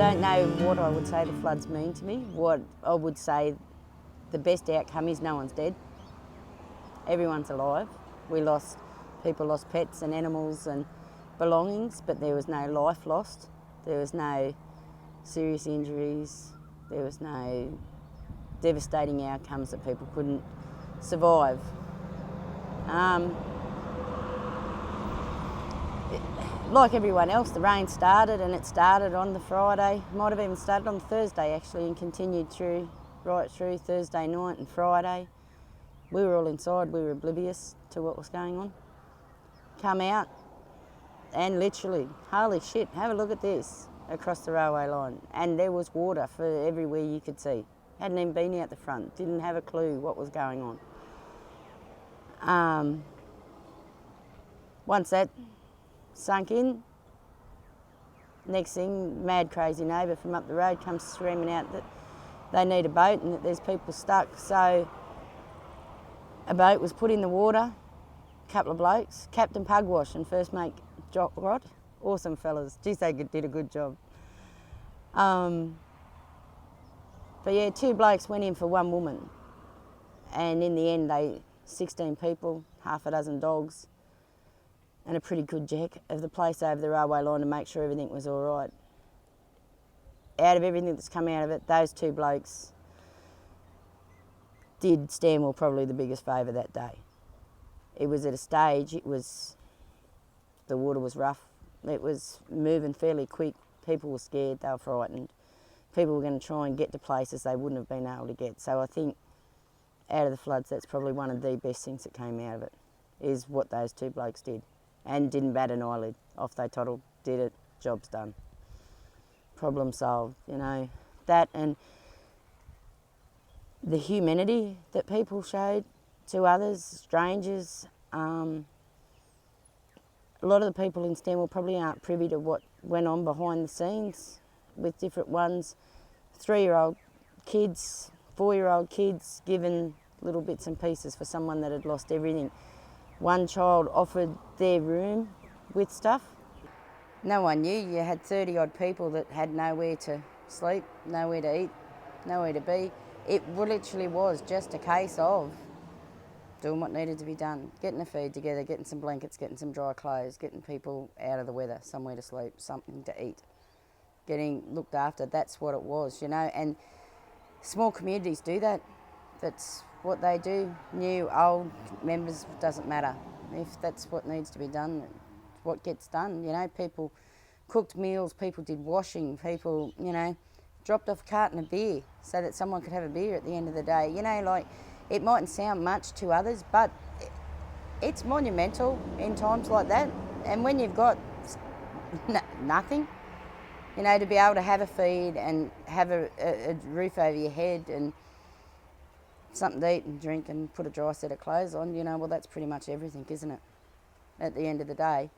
don't know what I would say the floods mean to me. What I would say the best outcome is no one's dead. Everyone's alive. People lost pets and animals and belongings, but there was no life lost. There was no serious injuries. There was no devastating outcomes that people couldn't survive. Like everyone else, the rain started, and it started on the Friday. Might have even started on Thursday actually, and continued right through Thursday night and Friday. We were all inside, we were oblivious to what was going on. Come out and literally, holy shit, have a look at this, across the railway line. And there was water for everywhere you could see. Hadn't even been out the front, didn't have a clue what was going on. Once that sunk in, next thing, mad crazy neighbour from up the road comes screaming out that they need a boat and that there's people stuck. So a boat was put in the water, a couple of blokes, Captain Pugwash and first mate Jock Rod, awesome fellas. Geez, they did a good job. But yeah, 2 blokes went in for 1 woman, and in the end 16 people, half a dozen dogs, and a pretty good check of the place over the railway line to make sure everything was all right. Out of everything that's come out of it, those 2 blokes did Stanwell probably the biggest favour that day. It was at a stage, the water was rough, it was moving fairly quick, people were scared, they were frightened. People were going to try and get to places they wouldn't have been able to get. So I think out of the floods, that's probably one of the best things that came out of it, is what those 2 blokes did. And didn't bat an eyelid. Off they toddled, did it, job's done. Problem solved, you know. That and the humanity that people showed to others, strangers. A lot of the people in Stanwell probably aren't privy to what went on behind the scenes with different ones. 3-year-old kids, 4-year-old kids given little bits and pieces for someone that had lost everything. One child offered their room with stuff. No one knew. You had 30-odd people that had nowhere to sleep, nowhere to eat, nowhere to be. It literally was just a case of doing what needed to be done, getting a feed together, getting some blankets, getting some dry clothes, getting people out of the weather, somewhere to sleep, something to eat, getting looked after. That's what it was, you know, and small communities do that. That's what they do. New, old members, doesn't matter. If that's what needs to be done, what gets done, you know. People cooked meals, people did washing, people, you know, dropped off a carton of beer so that someone could have a beer at the end of the day. You know, like, it mightn't sound much to others, but it's monumental in times like that. And when you've got nothing, you know, to be able to have a feed and have a roof over your head and something to eat and drink and put a dry set of clothes on, you know, well, that's pretty much everything, isn't it? At the end of the day,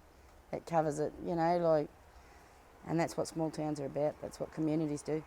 it covers it, you know, like, and that's what small towns are about. That's what communities do.